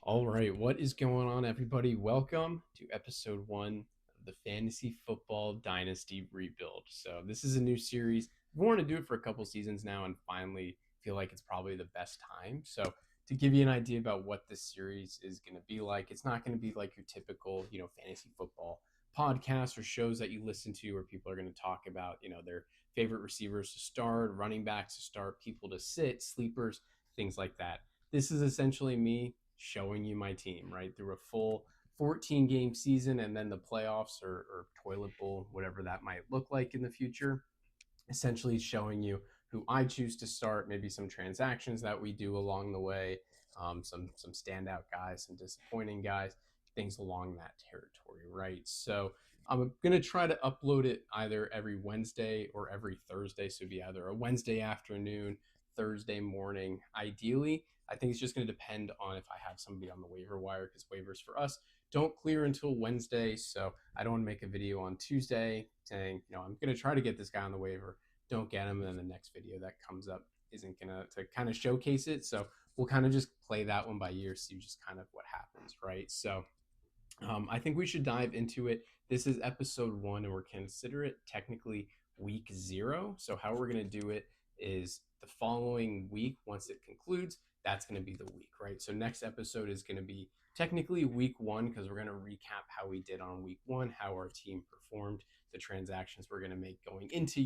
All right, what is going on, everybody? Welcome to episode 1 of the Fantasy Football Dynasty Rebuild. So, this is a new series. We want to do it for a couple seasons now and finally feel like it's probably the best time. So, to give you an idea about what this series is going to be like, it's not going to be like your typical, fantasy football podcasts or shows that you listen to where people are going to talk about, their favorite receivers to start, running backs to start, people to sit, sleepers, things like that. This is essentially me showing you my team, right? Through a full 14 game season and then the playoffs or toilet bowl, whatever that might look like in the future. Essentially showing you who I choose to start, maybe some transactions that we do along the way, some standout guys, some disappointing guys, things along that territory, right? So I'm gonna try to upload it either every Wednesday or every Thursday. So it'd be either a Wednesday afternoon, Thursday morning, ideally. I think it's just going to depend on if I have somebody on the waiver wire because waivers for us don't clear until Wednesday. So I don't want to make a video on Tuesday saying, I'm going to try to get this guy on the waiver. Don't get him. And then the next video that comes up isn't going to kind of showcase it. So we'll kind of just play that one by ear, see just kind of what happens, right? So I think we should dive into it. This is episode 1, and we're consider it technically week 0. So how we're going to do it is the following week, once it concludes, that's going to be the week, right? So next episode is going to be technically week 1 because we're going to recap how we did on week 1, how our team performed, the transactions we're going to make going into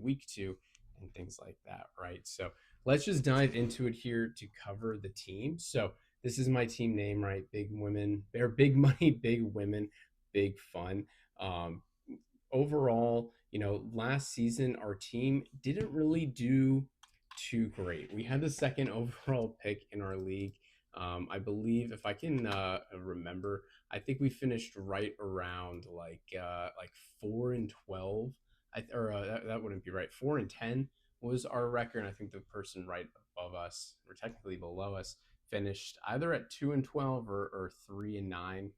week 2, and things like that, right? So let's just dive into it here to cover the team. So this is my team name, right? Big women, they're big money, big women, big fun. Um, Overall, last season our team didn't really do too great. We had the second overall pick in our league. I believe, if I can remember, I think we finished right around like 4-12. That wouldn't be right. 4-10 was our record. I think the person right above us, or technically below us, finished either at 2-12 or 3-9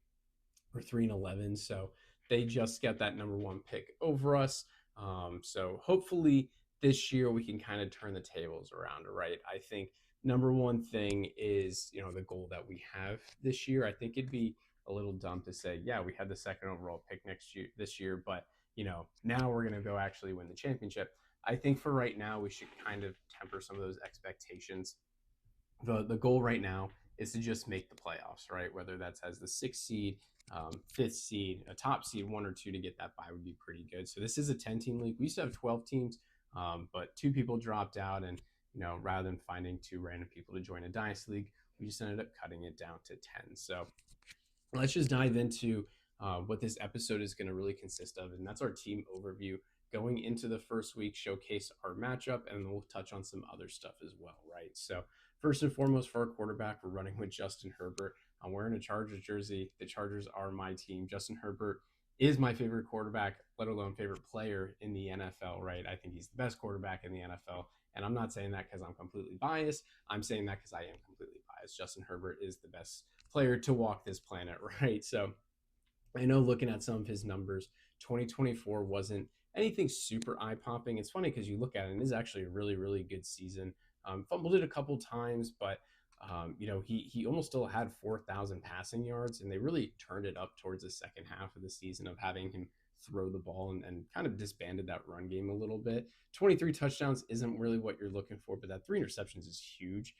or 3-11. So they just got that number 1 pick over us. So hopefully this year we can kind of turn the tables around, right? I think number 1 thing is, the goal that we have this year. I think it'd be a little dumb to say, yeah, we had the second overall pick this year, but now we're going to go actually win the championship. I think for right now, we should kind of temper some of those expectations. The goal right now is to just make the playoffs, right? Whether that's as the 6th seed, 5th seed, a top seed, 1 or 2 to get that bye would be pretty good. So this is a 10-team league. We used to have 12 teams, but 2 people dropped out, and rather than finding 2 random people to join a dynasty league, we just ended up cutting it down to 10. So let's just dive into what this episode is going to really consist of, and that's our team overview going into the first week, showcase our matchup, and then we'll touch on some other stuff as well, right? So first and foremost, for our quarterback, we're running with Justin Herbert. I'm wearing a Chargers jersey. The Chargers are my team. Justin Herbert is my favorite quarterback, let alone favorite player in the NFL, right? I think he's the best quarterback in the NFL. And I'm not saying that because I'm completely biased. I'm saying that because I am completely biased. Justin Herbert is the best player to walk this planet, right? So I know looking at some of his numbers, 2024 wasn't anything super eye popping. It's funny because you look at it and it is actually a really, really good season. Fumbled it a couple times, but he almost still had 4,000 passing yards, and they really turned it up towards the second half of the season of having him throw the ball and kind of disbanded that run game a little bit. 23 touchdowns isn't really what you're looking for, but that 3 interceptions is huge,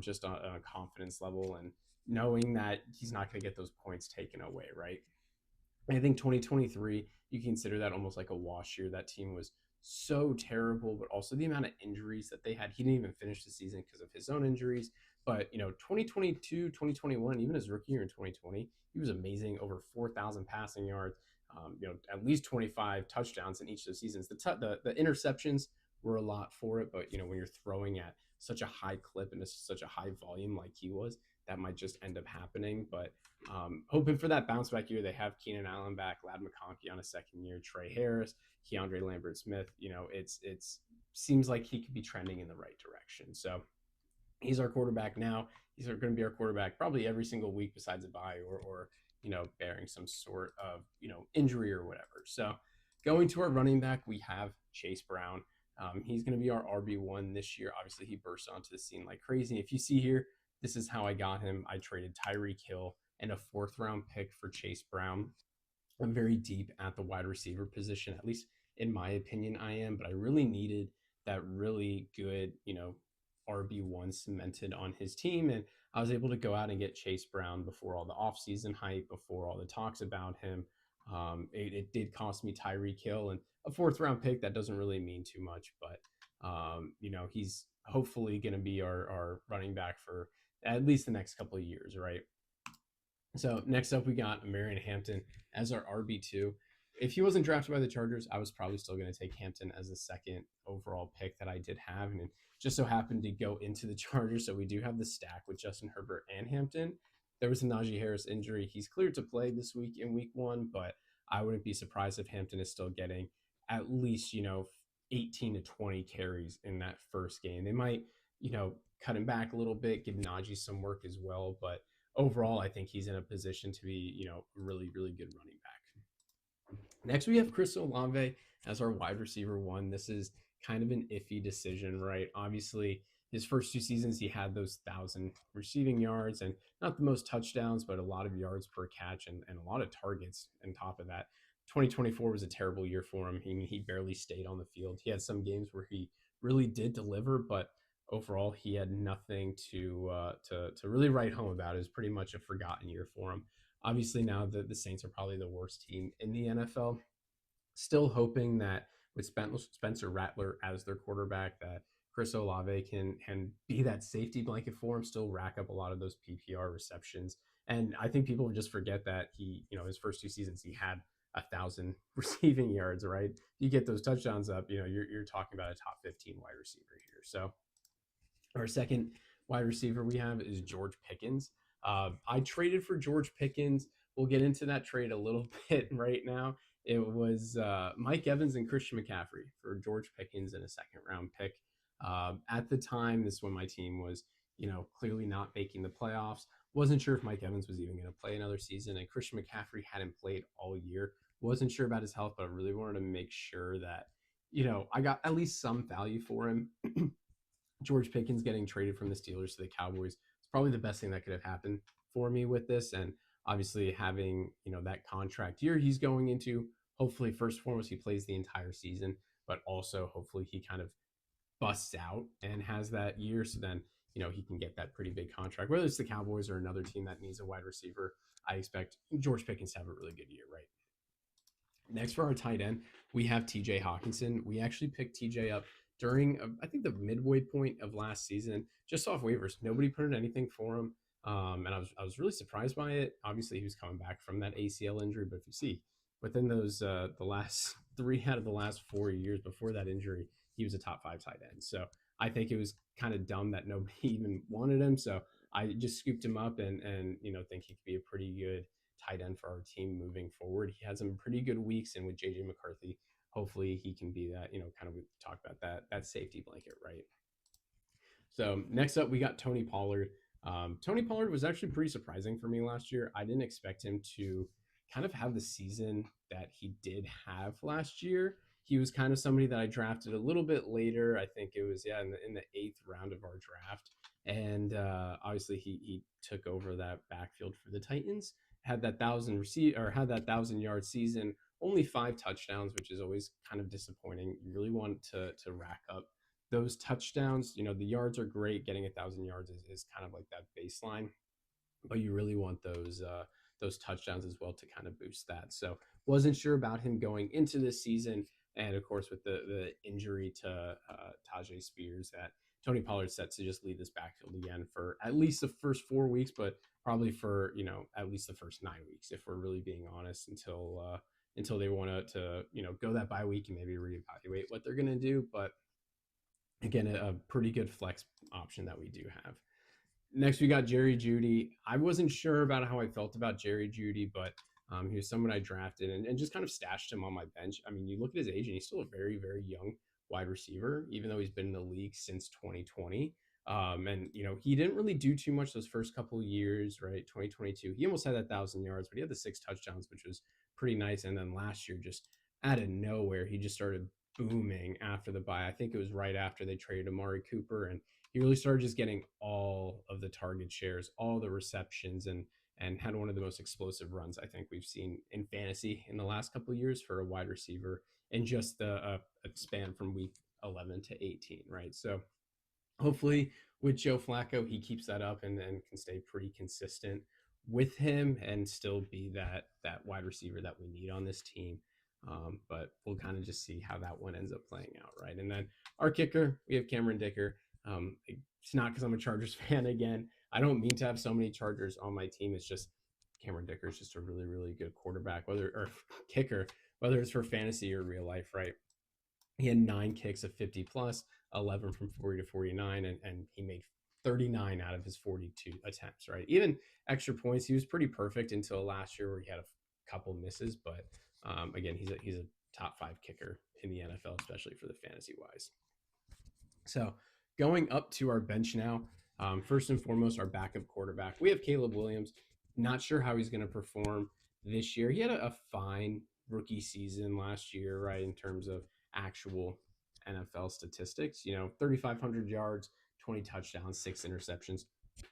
just on a confidence level and knowing that he's not going to get those points taken away, right? I think 2023, you consider that almost like a wash year. That team was so terrible, but also the amount of injuries that they had. He didn't even finish the season because of his own injuries. But, 2022, 2021, even his rookie year in 2020, he was amazing. Over 4,000 passing yards, at least 25 touchdowns in each of the seasons. The interceptions were a lot for it, but, when you're throwing at such a high clip and such a high volume like he was, that might just end up happening. But hoping for that bounce back year. They have Keenan Allen back, Lad McConkey on a second year, Trey Harris, Keandre Lambert Smith. It's seems like he could be trending in the right direction. So he's our quarterback now. He's going to be our quarterback probably every single week besides a bye or bearing some sort of injury or whatever. So going to our running back, we have Chase Brown. He's going to be our RB1 this year. Obviously, he burst onto the scene like crazy. If you see here, This is how I got him. I traded Tyreek Hill and a fourth round pick for Chase Brown. I'm very deep at the wide receiver position, at least in my opinion, I am, but I really needed that really good, RB1 cemented on his team. And I was able to go out and get Chase Brown before all the offseason hype, before all the talks about him. It did cost me Tyreek Hill and a fourth round pick. That doesn't really mean too much, but, he's hopefully going to be our running back for at least the next couple of years, right? So next up, we got Marion Hampton as our RB2. If he wasn't drafted by the Chargers, I was probably still going to take Hampton as the second overall pick that I did have, and it just so happened to go into the Chargers. So we do have the stack with Justin Herbert and Hampton. There was a Najee Harris injury. He's cleared to play this week in Week 1, but I wouldn't be surprised if Hampton is still getting at least 18 to 20 carries in that first game. They might cut him back a little bit, give Najee some work as well, but overall, I think he's in a position to be, a really, really good running back. Next, we have Chris Olave as our wide receiver one. This is kind of an iffy decision, right? Obviously, his first 2 seasons, he had those 1,000 receiving yards and not the most touchdowns, but a lot of yards per catch and a lot of targets on top of that. 2024 was a terrible year for him. He barely stayed on the field. He had some games where he really did deliver, but overall, he had nothing to really write home about. It was pretty much a forgotten year for him. Obviously, now the Saints are probably the worst team in the NFL. Still hoping that with Spencer Rattler as their quarterback, that Chris Olave can be that safety blanket for him, still rack up a lot of those PPR receptions. And I think people just forget that his first 2 seasons, he had 1,000 receiving yards, right? You get those touchdowns up, you're talking about a top 15 wide receiver here. So our second wide receiver we have is George Pickens. I traded for George Pickens. We'll get into that trade a little bit right now. It was Mike Evans and Christian McCaffrey for George Pickens and a second round pick. At the time, this is when my team was, clearly not making the playoffs. Wasn't sure if Mike Evans was even going to play another season, and Christian McCaffrey hadn't played all year. Wasn't sure about his health, but I really wanted to make sure that, I got at least some value for him. George Pickens getting traded from the Steelers to the Cowboys is probably the best thing that could have happened for me with this. And obviously having, that contract year he's going into, hopefully first and foremost, he plays the entire season, but also hopefully he kind of busts out and has that year. So then, he can get that pretty big contract, whether it's the Cowboys or another team that needs a wide receiver. I expect George Pickens to have a really good year, right? Next for our tight end, we have TJ Hawkinson. We actually picked TJ up during, I think, the midway point of last season, just off waivers. Nobody put in anything for him. And I was really surprised by it. Obviously, he was coming back from that ACL injury, but if you see, within those the last 3 out of the last 4 years before that injury, he was a top 5 tight end. So I think it was kind of dumb that nobody even wanted him. So I just scooped him up and think he could be a pretty good tight end for our team moving forward. He had some pretty good weeks, and with JJ McCarthy, hopefully he can be that, kind of we talk about that safety blanket, right? So next up, we got Tony Pollard. Tony Pollard was actually pretty surprising for me last year. I didn't expect him to kind of have the season that he did have last year. He was kind of somebody that I drafted a little bit later. I think it was in the 8th round of our draft, and obviously he took over that backfield for the Titans. Had that 1,000 yard season, only 5 touchdowns, which is always kind of disappointing. You really want to rack up those touchdowns. The yards are great. Getting 1,000 yards is kind of like that baseline, but you really want those touchdowns as well to kind of boost that. So wasn't sure about him going into this season, and of course with the injury to Tajay Spears, that Tony Pollard's set to just lead this backfield again for at least the first 4 weeks, but probably for at least the first 9 weeks, if we're really being honest, until they want to go that bye week and maybe reevaluate what they're going to do. But again, a pretty good flex option that we do have. Next, we got Jerry Jeudy. I wasn't sure about how I felt about Jerry Jeudy, but he was someone I drafted and just kind of stashed him on my bench. I mean, you look at his age, and he's still a very, very young wide receiver, even though he's been in the league since 2020. And he didn't really do too much those first couple of years, right? 2022, he almost had that 1,000 yards, but he had the 6 touchdowns, which was pretty nice. And then last year, just out of nowhere, he just started booming after the bye. I think it was right after they traded Amari Cooper, and he really started just getting all of the target shares, all the receptions, and had one of the most explosive runs I think we've seen in fantasy in the last couple of years for a wide receiver in just a span from week 11 to 18, right? So hopefully with Joe Flacco, he keeps that up and can stay pretty consistent with him and still be that wide receiver that we need on this team. But we'll kind of just see how that one ends up playing out, right? And then our kicker, we have Cameron Dicker. It's not because I'm a Chargers fan again. I don't mean to have so many Chargers on my team. It's just Cameron Dicker is just a really, really good quarterback, whether or kicker, whether it's for fantasy or real life, right? He had 9 kicks of 50 plus, 11 from 40 to 49, and he made 39 out of his 42 attempts, right? Even extra points, he was pretty perfect until last year where he had a couple misses. But again, he's a top 5 kicker in the NFL, especially for the fantasy wise. So going up to our bench now, first and foremost, our backup quarterback. We have Caleb Williams. Not sure how he's going to perform this year. He had a fine rookie season last year, right, in terms of actual NFL statistics. 3,500 yards, 20 touchdowns, 6 interceptions.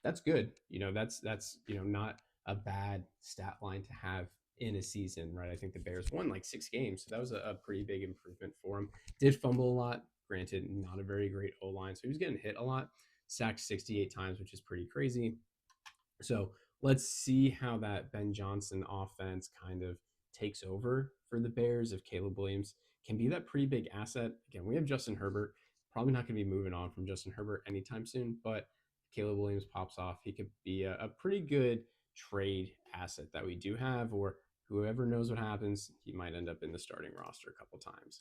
That's good. That's not a bad stat line to have in a season, right? I think the Bears won like 6 games, so that was a pretty big improvement for him. Did fumble a lot, granted, not a very great O line, so he was getting hit a lot. Sacked 68 times, which is pretty crazy. So let's see how that Ben Johnson offense kind of takes over for the Bears if Caleb Williams can be that pretty big asset. Again, we have Justin Herbert. Probably not going to be moving on from Justin Herbert anytime soon, but Caleb Williams pops off. He could be a pretty good trade asset that we do have, or whoever knows what happens, he might end up in the starting roster a couple times.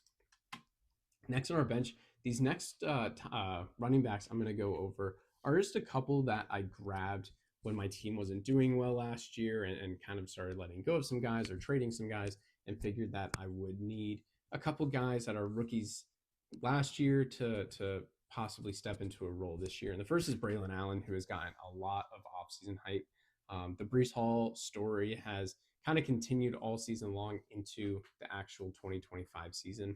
Next on our bench, these next running backs I'm going to go over are just a couple that I grabbed when my team wasn't doing well last year and kind of started letting go of some guys or trading some guys and figured that I would need a couple guys that are rookies last year to possibly step into a role this year. And the first is Braylon Allen, who has gotten a lot of offseason hype. The Breece Hall story has kind of continued all season long into the actual 2025 season.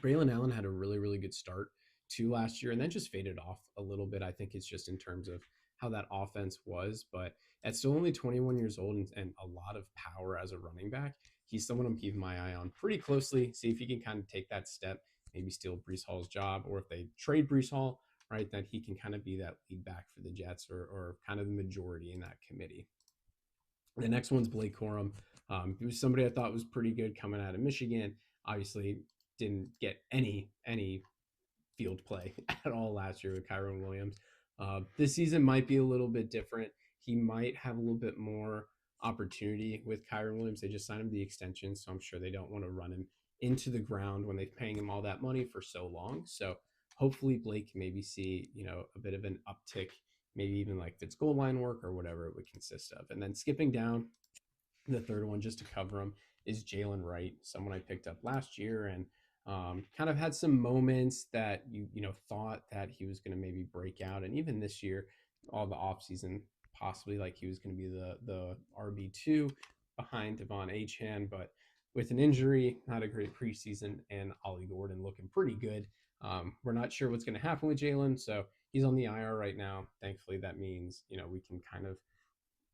Braylon Allen had a really, really good start to last year and then just faded off a little bit. I think it's just in terms of how that offense was, but at still only 21 years old and a lot of power as a running back, he's someone I'm keeping my eye on pretty closely, see if he can kind of take that step, maybe steal Breece Hall's job, or if they trade Breece Hall, right, that he can kind of be that lead back for the Jets or kind of the majority in that committee. The next one's Blake Corum. He was somebody I thought was pretty good coming out of Michigan. Obviously, didn't get any field play at all last year with Kyron Williams. This season might be a little bit different. He might have a little bit more opportunity with Kyron Williams. They just signed him the extension, so I'm sure they don't want to run him into the ground when they're paying him all that money for so long. So hopefully Blake can maybe see, a bit of an uptick, maybe even like if it's goal line work or whatever it would consist of. And then skipping down, the third one just to cover him is Jalen Wright, someone I picked up last year and kind of had some moments that you thought that he was going to maybe break out, and even this year, all the offseason, possibly like he was going to be the RB2 behind Devon Achane, but with an injury, not a great preseason, and Ollie Gordon looking pretty good. We're not sure what's going to happen with Jalen, so he's on the IR right now. Thankfully, that means we can kind of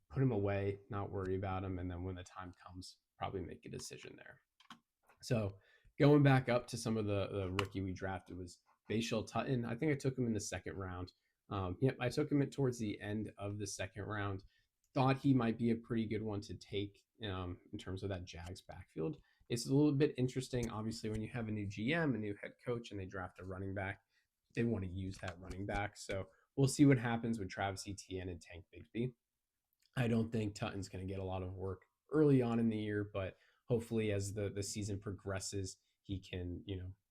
put him away, not worry about him, and then when the time comes, probably make a decision there. So going back up to some of the rookie we drafted was Bashal Tutton. I think I took him in the second round. I took him towards the end of the second round. Thought he might be a pretty good one to take in terms of that Jags backfield. It's a little bit interesting, obviously, when you have a new GM, a new head coach, and they draft a running back, they want to use that running back. So we'll see what happens with Travis Etienne and Tank Bigsby. I don't think Tutton's going to get a lot of work early on in the year, but hopefully as the season progresses, he can,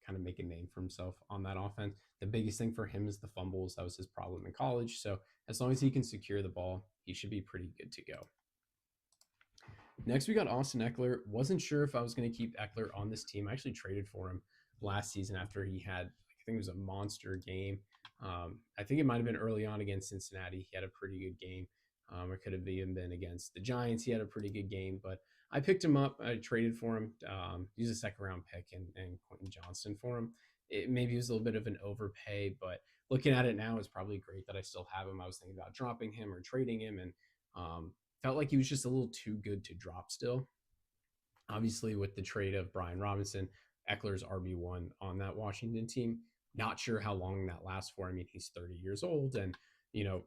kind of make a name for himself on that offense. The biggest thing for him is the fumbles. That was his problem in college. So as long as he can secure the ball, he should be pretty good to go. Next, we got Austin Eckler. Wasn't sure if I was going to keep Eckler on this team. I actually traded for him last season after he had, I think it was a monster game. I think it might have been early on against Cincinnati. He had a pretty good game. Or could have even been against the Giants. He had a pretty good game, but I picked him up. I traded for him, used a second round pick and Quentin Johnston for him. Maybe it was a little bit of an overpay, but looking at it now, it's probably great that I still have him. I was thinking about dropping him or trading him, and felt like he was just a little too good to drop still. Obviously, with the trade of Brian Robinson, Eckler's RB1 on that Washington team, not sure how long that lasts for. I mean, he's 30 years old. And,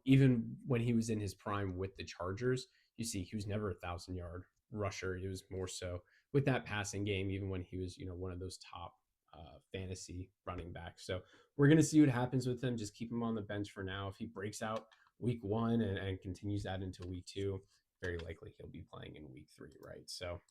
even when he was in his prime with the Chargers, you see, he was never a 1,000 yard rusher. He was more so with that passing game, even when he was, one of those top fantasy running backs. So we're going to see what happens with him. Just keep him on the bench for now. If he breaks out week 1 and continues that into week 2, very likely he'll be playing in week 3, right? So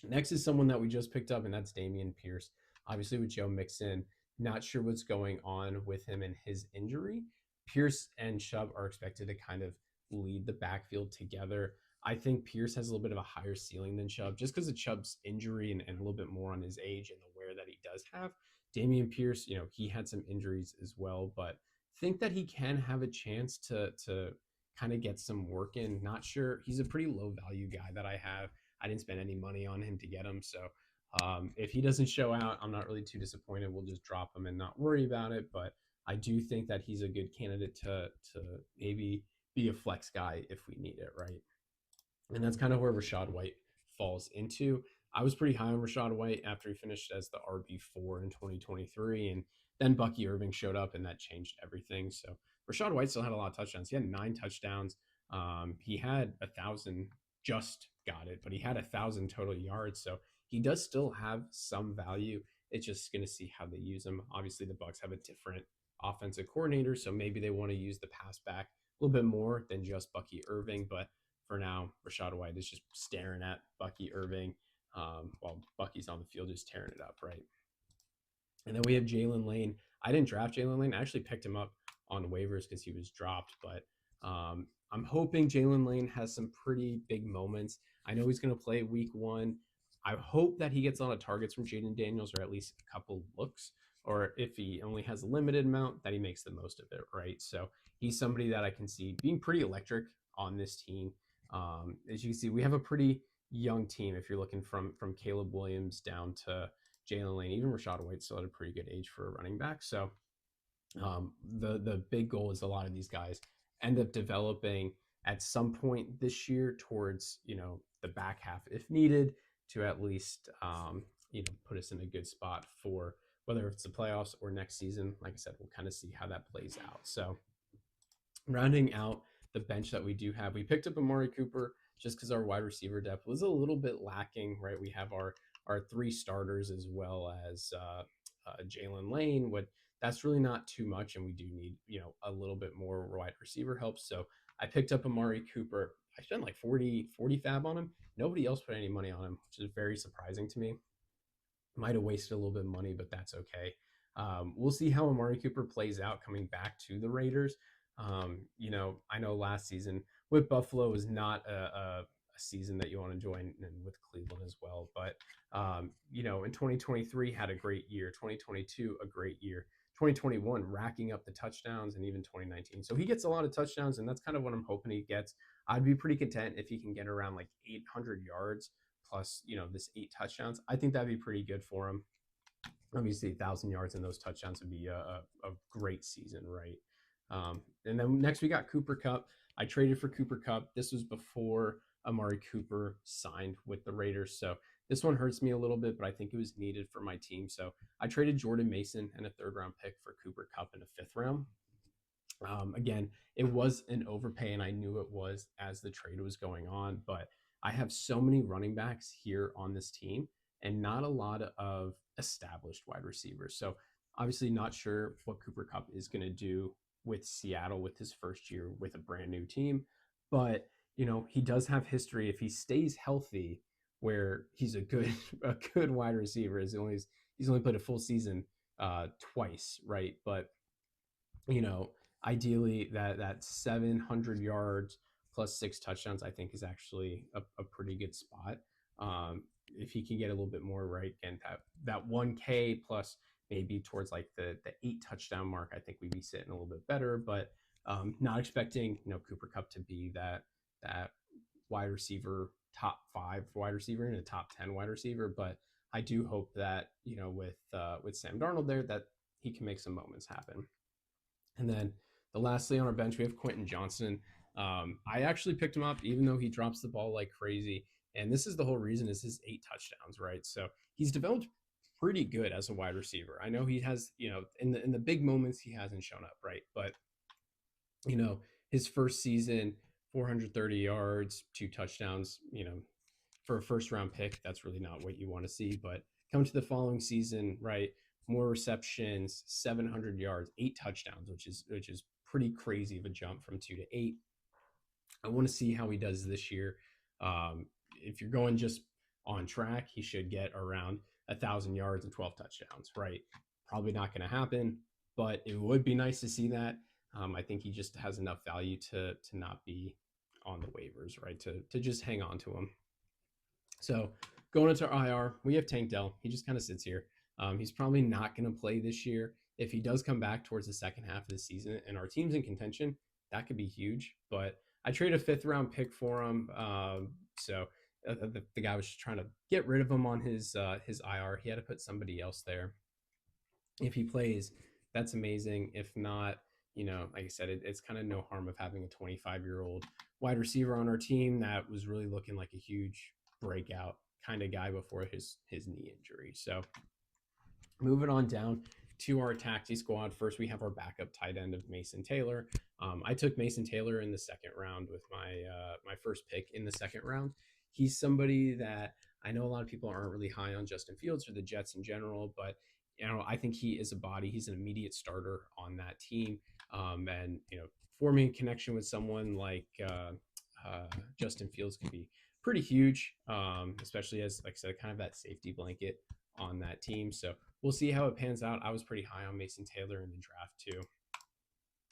next is someone that we just picked up, and that's Damian Pierce. Obviously, with Joe Mixon, not sure what's going on with him and his injury. Pierce and Chubb are expected to kind of lead the backfield together. I think Pierce has a little bit of a higher ceiling than Chubb just because of Chubb's injury and a little bit more on his age and the wear that he does have. Damian Pierce, he had some injuries as well, but think that he can have a chance to kind of get some work in. Not sure. He's a pretty low value guy that I have. I didn't spend any money on him to get him. So if he doesn't show out, I'm not really too disappointed. We'll just drop him and not worry about it. But I do think that he's a good candidate to maybe be a flex guy if we need it, right? And that's kind of where Rachaad White falls into. I was pretty high on Rachaad White after he finished as the RB4 in 2023. And then Bucky Irving showed up and that changed everything. So Rachaad White still had a lot of touchdowns. He had 9 touchdowns. He had 1,000, just got it, but he had 1,000 total yards. So he does still have some value. It's just going to see how they use him. Obviously, the Bucks have a different offensive coordinator, so maybe they want to use the pass back a little bit more than just Bucky Irving. But for now, Rachaad White is just staring at Bucky Irving while Bucky's on the field just tearing it up, right? And then we have Jalen Lane. I didn't draft Jalen Lane. I actually picked him up on waivers because he was dropped, but I'm hoping Jalen Lane has some pretty big moments. I know he's going to play week 1. I hope that he gets a lot of targets from Jaden Daniels or at least a couple looks, or if he only has a limited amount, that he makes the most of it, right? So he's somebody that I can see being pretty electric on this team. As you can see, we have a pretty young team. If you're looking from Caleb Williams down to Jalen Lane, even Rachaad White still at a pretty good age for a running back. So the big goal is a lot of these guys end up developing at some point this year towards the back half if needed to at least put us in a good spot for whether it's the playoffs or next season. Like I said, we'll kind of see how that plays out. So rounding out the bench that we do have, we picked up Amari Cooper just because our wide receiver depth was a little bit lacking, right? We have our 3 starters as well as Jalen Lane. That's really not too much, and we do need a little bit more wide receiver help. So I picked up Amari Cooper. I spent like 40 fab on him. Nobody else put any money on him, which is very surprising to me. Might have wasted a little bit of money, but that's okay. We'll see how Amari Cooper plays out coming back to the Raiders. I know last season with Buffalo was not a season that you want to join, and with Cleveland as well. But in 2023 had a great year, 2022 a great year, 2021 racking up the touchdowns, and even 2019. So he gets a lot of touchdowns, and that's kind of what I'm hoping he gets. I'd be pretty content if he can get around like 800 yards plus, this 8 touchdowns. I think that'd be pretty good for him. Obviously, 1,000 yards and those touchdowns would be a great season, right? And then next we got Cooper Kupp. I traded for Cooper Kupp. This was before Amari Cooper signed with the Raiders. So this one hurts me a little bit, but I think it was needed for my team. So I traded Jordan Mason and a 3rd-round pick for Cooper Kupp in a 5th round. Again, it was an overpay, and I knew it was as the trade was going on, but I have so many running backs here on this team and not a lot of established wide receivers. So obviously not sure what Cooper Kupp is going to do with Seattle with his first year with a brand new team, but he does have history if he stays healthy where he's a good wide receiver. He's only played a full season twice, right? But ideally that 700 yards plus 6 touchdowns, I think is actually a pretty good spot. If he can get a little bit more, right, and that 1K plus maybe towards like the 8 touchdown mark, I think we'd be sitting a little bit better. But not expecting Cooper Kupp to be that wide receiver, top 5 wide receiver and a top 10 wide receiver. But I do hope that with Sam Darnold there that he can make some moments happen. And then lastly on our bench, we have Quentin Johnson. I actually picked him up, even though he drops the ball like crazy. And this is the whole reason is his 8 touchdowns, right? So he's developed pretty good as a wide receiver. I know he has, in the big moments he hasn't shown up, right? But you know, his first season, 430 yards, 2 touchdowns, for a first round pick, that's really not what you want to see. But come to the following season, right? More receptions, 700 yards, 8 touchdowns, which is pretty crazy of a jump from 2 to 8. I want to see how he does this year. If you're going just on track, he should get around 1,000 yards and 12 touchdowns, right? Probably not going to happen, but it would be nice to see that. I think he just has enough value to not be on the waivers, right? To just hang on to him. So going into our IR, we have Tank Dell. He just kind of sits here. He's probably not going to play this year. If he does come back towards the second half of the season and our team's in contention, that could be huge. But I traded a fifth round pick for him. So the guy was just trying to get rid of him on his IR. He had to put somebody else there. If he plays, that's amazing. If not, like I said, it's kind of no harm of having a 25-year-old wide receiver on our team that was really looking like a huge breakout kind of guy before his knee injury. So moving on down to our taxi squad. First, we have our backup tight end of Mason Taylor. I took Mason Taylor in the second round with my first pick in the second round. He's somebody that I know a lot of people aren't really high on Justin Fields or the Jets in general, but I think he is a body. He's an immediate starter on that team, and forming a connection with someone like Justin Fields can be pretty huge, especially as, like I said, kind of that safety blanket on that team. So we'll see how it pans out. I was pretty high on Mason Taylor in the draft too.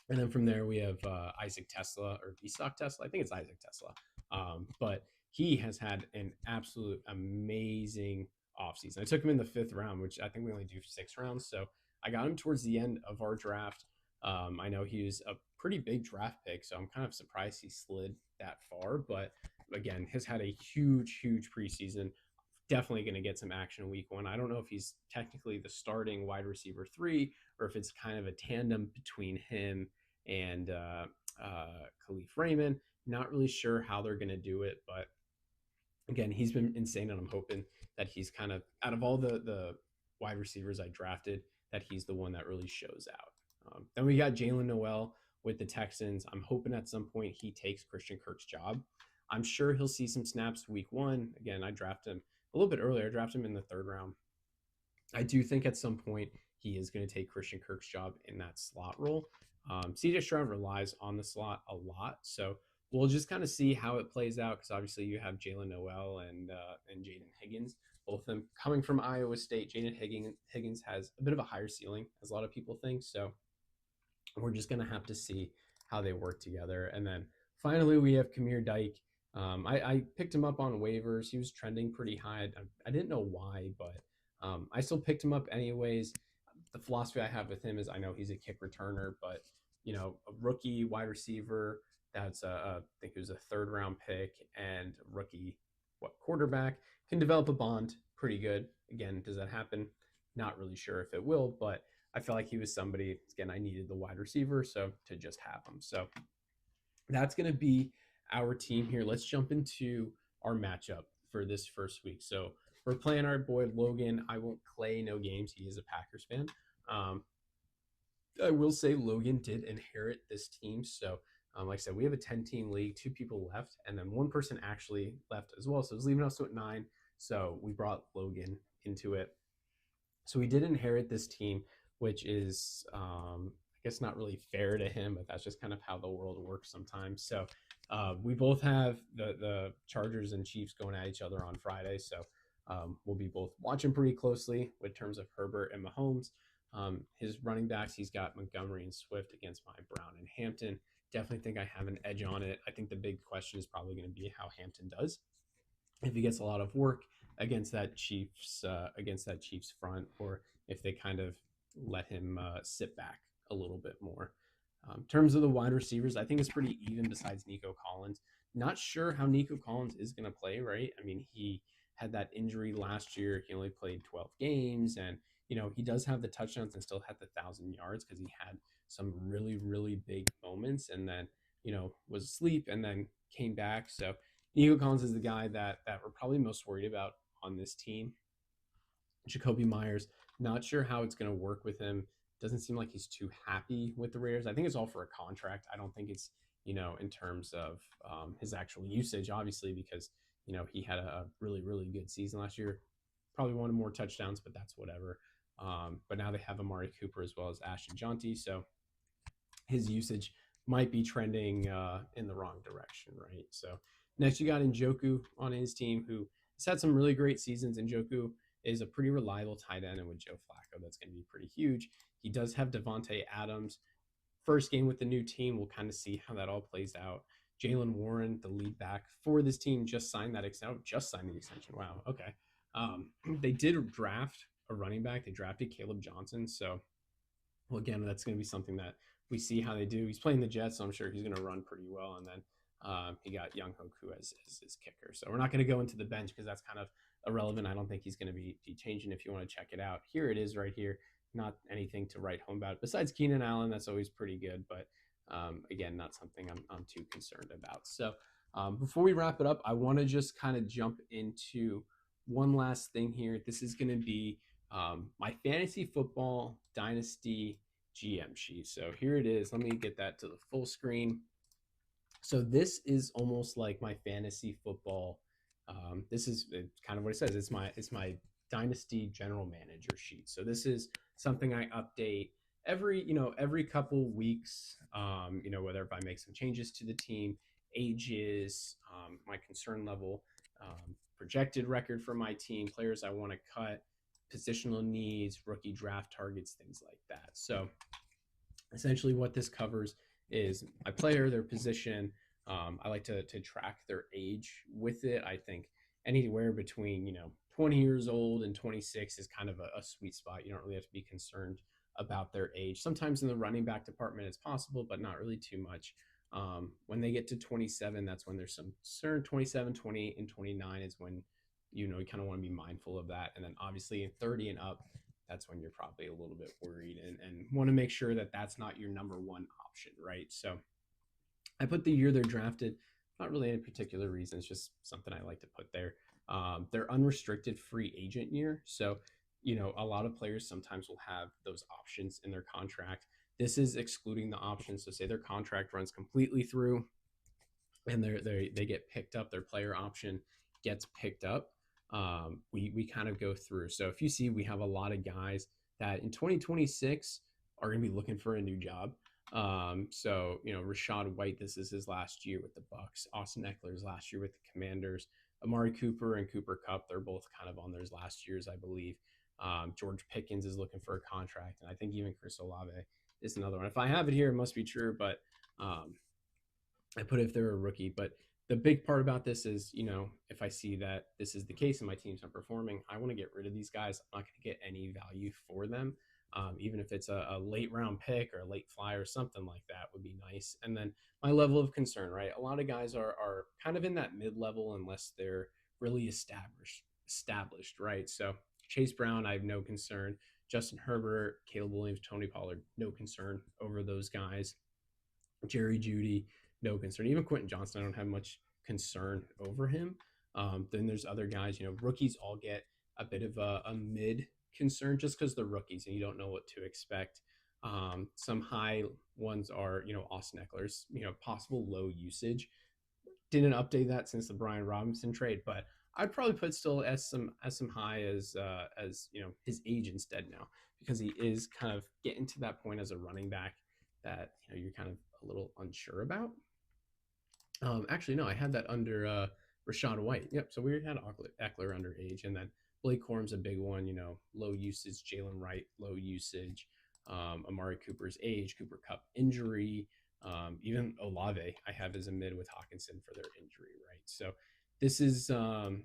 And then from there, we have Isaac Tesla or Isak Tesla. I think it's Isaac Tesla. But he has had an absolute amazing offseason. I took him in the fifth round, which I think we only do 6 rounds. So I got him towards the end of our draft. I know he was a pretty big draft pick, so I'm kind of surprised he slid that far. But again, has had a huge preseason. Definitely going to get some action week 1. I don't know if he's technically the starting wide receiver 3 or if it's kind of a tandem between him and Khalif Raymond. Not really sure how they're going to do it, but again, he's been insane, and I'm hoping that he's kind of, out of all the wide receivers I drafted, that he's the one that really shows out. Then we got Jalen Noel with the Texans. I'm hoping at some point he takes Christian Kirk's job. I'm sure he'll see some snaps week 1. Again, I drafted him a little bit earlier. I drafted him in the third round. I do think at some point he is going to take Christian Kirk's job in that slot role. CJ Stroud relies on the slot a lot, so we'll just kind of see how it plays out, because obviously you have Jalen Noel and Jaden Higgins, both of them coming from Iowa State. Jaden Higgins has a bit of a higher ceiling, as a lot of people think, so we're just going to have to see how they work together. And then finally, we have Kamir Dyke. I picked him up on waivers. He was trending pretty high. I didn't know why, but I still picked him up anyways. The philosophy I have with him is, I know he's a kick returner, but a rookie wide receiver that's I think it was a third round pick, and rookie quarterback can develop a bond pretty good. Again, does that happen? Not really sure if it will, but I felt like he was somebody, again, I needed the wide receiver, so to just have him. So that's going to be our team here. Let's jump into our matchup for this first week. So we're playing our boy Logan. I won't Clay no games. He is a Packers fan. I will say Logan did inherit this team. So like I said, we have a 10-team league, 2 people left, and then 1 person actually left as well. So it's leaving us at 9. So we brought Logan into it. So we did inherit this team, which is, I guess, not really fair to him, but that's just kind of how the world works sometimes. So we both have the Chargers and Chiefs going at each other on Friday. So we'll be both watching pretty closely with terms of Herbert and Mahomes. His running backs, he's got Montgomery and Swift against my Brown and Hampton. Definitely think I have an edge on it. I think the big question is probably going to be how Hampton does. If he gets a lot of work against that Chiefs front, or if they kind of let him sit back a little bit more. In terms of the wide receivers, I think it's pretty even besides Nico Collins. Not sure how Nico Collins is going to play, right? I mean, he had that injury last year. He only played 12 games, and he does have the touchdowns and still had the 1,000 yards because he had some really, really big moments and then, was asleep and then came back. So Nico Collins is the guy that we're probably most worried about on this team. Jacoby Myers, not sure how it's going to work with him. Doesn't seem like he's too happy with the Raiders. I think it's all for a contract. I don't think it's, in terms of his actual usage, obviously, because, he had a really, really good season last year. Probably wanted more touchdowns, but that's whatever. But now they have Amari Cooper as well as Ashton Jonty. So his usage might be trending in the wrong direction, right? So next you got Njoku on his team, who has had some really great seasons. Njoku is a pretty reliable tight end, and with Joe Flacco, that's going to be pretty huge. He does have Devontae Adams. First game with the new team, we'll kind of see how that all plays out. Jalen Warren, the lead back for this team, just signed that extension. Oh, just signed the extension. Wow. Okay. They did draft a running back. They drafted Caleb Johnson. So, well, again, that's going to be something that we see how they do. He's playing the Jets, so I'm sure he's going to run pretty well. And then he got Young Hoku as his kicker. So we're not going to go into the bench because that's kind of irrelevant. I don't think he's going to be changing. If you want to check it out, here it is right here. Not anything to write home about. Besides Keenan Allen, that's always pretty good. But again, not something I'm too concerned about. So before we wrap it up, I want to just kind of jump into one last thing here. This is going to be my fantasy football dynasty GM sheet. So here it is. Let me get that to the full screen. So this is almost like my fantasy football. This is kind of what it says. It's my dynasty general manager sheet. So this is something I update every couple weeks. Whether if I make some changes to the team, ages, my concern level, projected record for my team, players I want to cut, positional needs, rookie draft targets, things like that. So essentially what this covers is my player, their position. I like to track their age with it. I think anywhere between 20 years old and 26 is kind of a sweet spot. You don't really have to be concerned about their age. Sometimes in the running back department it's possible, but not really too much. When they get to 27, that's when there's some concern. 27, 28, and 29 is when you kind of want to be mindful of that. And then obviously in 30 and up, that's when you're probably a little bit worried and want to make sure that that's not your number one option, right? So I put the year they're drafted, not really any particular reason. It's just something I like to put there. Their unrestricted free agent year. So, a lot of players sometimes will have those options in their contract. This is excluding the options. So say their contract runs completely through and they get picked up, their player option gets picked up. We kind of go through. So if you see, we have a lot of guys that in 2026 are going to be looking for a new job. Rashad White, this is his last year with the Bucks. Austin Eckler's last year with the Commanders. Amari Cooper and Cooper Kupp, they're both kind of on theirs last years, I believe. George Pickens is looking for a contract, and I think even Chris Olave is another one. If I have it here, it must be true, but I put if they're a rookie. But the big part about this is, if I see that this is the case and my team's not performing, I want to get rid of these guys. I'm not going to get any value for them. Even if it's a late round pick or a late fly or something like that would be nice. And then my level of concern, right? A lot of guys are kind of in that mid-level unless they're really established, right? So Chase Brown, I have no concern. Justin Herbert, Caleb Williams, Tony Pollard, no concern over those guys. Jerry Jeudy, no concern. Even Quentin Johnson, I don't have much concern over him. Then there's other guys, rookies all get a bit of a mid concern just because they're rookies and you don't know what to expect. Some high ones are, Austin Eckler's, possible low usage. Didn't update that since the Brian Robinson trade, but I'd probably put still as some high as his age instead now, because he is kind of getting to that point as a running back that you're kind of a little unsure about. Actually, no, I had that under Rashad White. Yep. So we had Eckler under age, and then Blake Corum's a big one. Low usage. Jalen Wright, low usage. Amari Cooper's age. Cooper Kupp injury. Even Olave, I have as a mid with Hawkinson for their injury, right? So this is the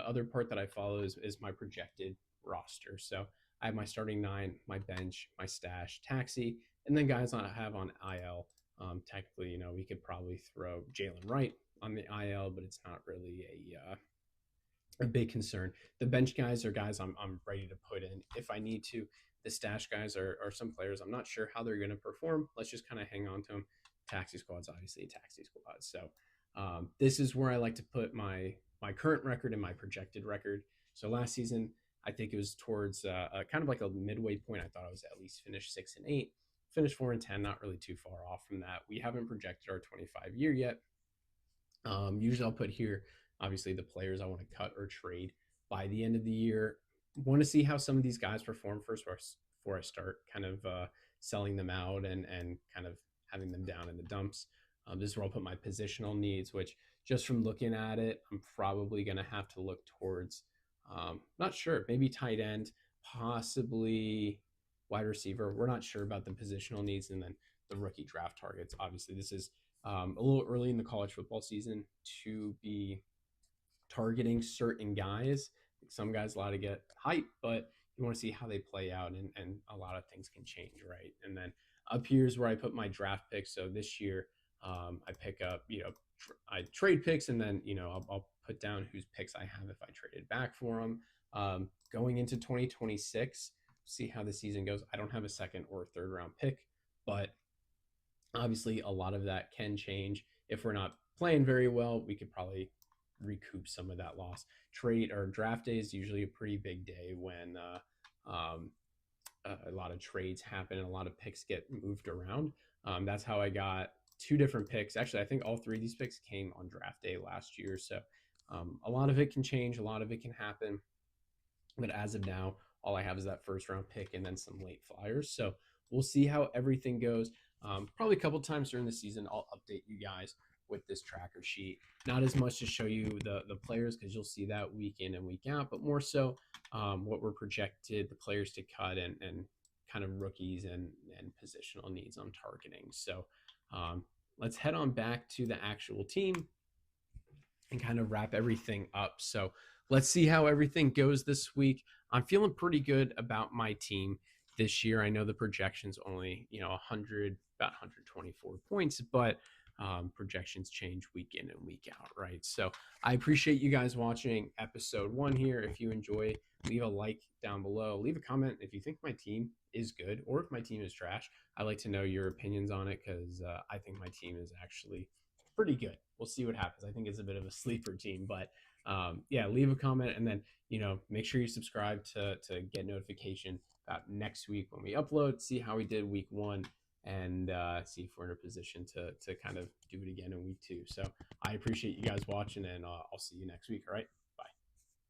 other part that I follow is my projected roster. So I have my starting 9, my bench, my stash, taxi, and then guys I have on IL. Technically, we could probably throw Jalen Wright on the IL, but it's not really a big concern. The bench guys are guys I'm ready to put in if I need to. The stash guys are some players I'm not sure how they're going to perform. Let's just kind of hang on to them. Taxi squad's obviously a taxi squad. So this is where I like to put my current record and my projected record. So last season, I think it was towards kind of like a midway point. I thought I was at least finished 6-8, finished 4-10, not really too far off from that. We haven't projected our 25 year yet. Usually, I'll put here obviously the players I want to cut or trade by the end of the year. Want to see how some of these guys perform first before I start kind of selling them out and kind of having them down in the dumps. This is where I'll put my positional needs, which just from looking at it, I'm probably going to have to look towards, not sure, maybe tight end, possibly wide receiver. We're not sure about the positional needs. And then the rookie draft targets. Obviously, this is a little early in the college football season to be targeting certain guys. Some guys allowed to get hype, but you want to see how they play out, and a lot of things can change, right? And then up here is where I put my draft picks. So this year, I pick up, I trade picks, and then I'll put down whose picks I have if I traded back for them. Going into 2026, see how the season goes. I don't have a second or third round pick, but obviously a lot of that can change. If we're not playing very well, we could probably recoup some of that loss. Trade or draft day is usually a pretty big day when a lot of trades happen and a lot of picks get moved around. That's how I got two different picks. Actually, I think all three of these picks came on draft day last year. So a lot of it can change, a lot of it can happen. But as of now, all I have is that first round pick and then some late flyers. So we'll see how everything goes. Probably a couple times during the season, I'll update you guys with this tracker sheet. Not as much to show you the players, because you'll see that week in and week out, but more so what we're projected, the players to cut, and kind of rookies and positional needs I'm targeting. So let's head on back to the actual team and kind of wrap everything up. So let's see how everything goes this week. I'm feeling pretty good about my team this year. I know the projection's only, 100, about 124 points, but projections change week in and week out, right? So I appreciate you guys watching episode 1 here. If you enjoy, leave a like down below. Leave a comment if you think my team is good or if my team is trash. I'd like to know your opinions on it, because I think my team is actually pretty good. We'll see what happens. I think it's a bit of a sleeper team, but yeah, leave a comment, and then make sure you subscribe to get notification about next week when we upload. See how we did week 1, and see if we're in a position to kind of do it again in week 2. So I appreciate you guys watching, and I'll see you next week. All right.